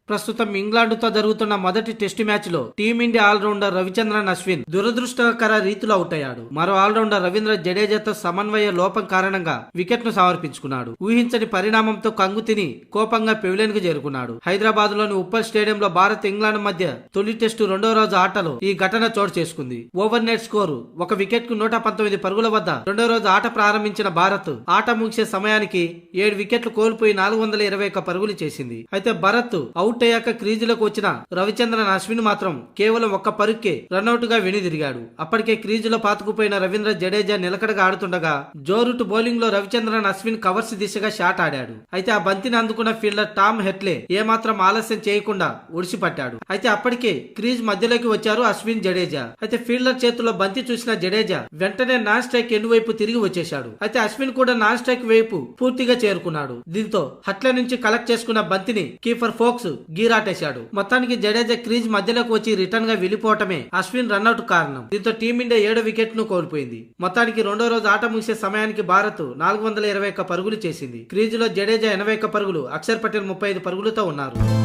ప్రస్తుతం ఇంగ్లాండ్తో జరుగుతున్న మొదటి టెస్టు మ్యాచ్ లో టీమిండియా ఆల్రౌండర్ రవిచంద్రన్ అశ్విన్ దురదృష్టకర రీతిలో అవుట్ అయ్యాడు. మరో ఆల్రౌండర్ రవీంద్ర జడేజాతో సమన్వయ లోపం కారణంగా వికెట్ ను సమర్పించుకున్నాడు. ఊహించని పరిణామంతో కంగు తిని కోపంగా పెవిలియన్ కు చేరుకున్నాడు. హైదరాబాద్ లోని ఉప్పల్ స్టేడియంలో భారత్ ఇంగ్లాండ్ మధ్య తొలి టెస్టు రెండో రోజు ఆటలో ఈ ఘటన చోటు చేసుకుంది. ఓవర్ నెట్ స్కోరు 1 వికెట్ కు 119 పరుగుల వద్ద రెండో రోజు ఆట ప్రారంభించిన భారత్ ఆట ముగిసే సమయానికి 7 వికెట్లు కోల్పోయి 421 పరుగులు చేసింది. అయితే భారత్ అవుట్ అయ్యాక క్రీజులకు వచ్చిన రవిచంద్రన్ అశ్విన్ మాత్రం కేవలం 1 పరుగుకే రన్అట్ గా వెనుదిరిగాడు. అప్పటికే క్రీజులో పాతుకుపోయిన రవీంద్ర జడేజా నిలకడగా ఆడుతుండగా జోరూట్ బౌలింగ్ లో రవిచంద్రన్ అశ్విన్ కవర్స్ దిశగా షాట్ ఆడాడు. అయితే ఆ బంతిని అందుకున్న ఫీల్డర్ టామ్ హెట్లే ఏమాత్రం ఆలస్యం చేయకుండా ఒడిసిపట్టాడు. అయితే అప్పటికే క్రీజ్ మధ్యలోకి వచ్చారు అశ్విన్ జడేజా. అయితే ఫీల్డర్ చేతిలో బంతి చూసిన జడేజా వెంటనే నాన్ స్ట్రైక్ ఎండ్ వైపు తిరిగి వచ్చేశాడు. అయితే అశ్విన్ కూడా నాన్ స్ట్రైక్ వైపు పూర్తిగా చేరుకున్నాడు. దీంతో హట్ల నుంచి కలెక్ట్ చేసుకున్న బంతిని కీపర్ ఫోక్స్ గీరాటేశాడు. మొత్తానికి జడేజా క్రీజ్ మధ్యలోకి వచ్చి రిటర్న్ గా వెళ్లిపోవటమే అశ్విన్ రన్అట్ కారణం. దీంతో టీమిండియా 7 వికెట్ ను కోల్పోయింది. మొత్తానికి రెండో రోజు ఆట ముగిసే సమయానికి భారత్ 421 పరుగులు చేసింది. క్రీజులో జడేజా 81 పరుగులు, అక్షర్ పటేల్ 35 పరుగులతో ఉన్నారు.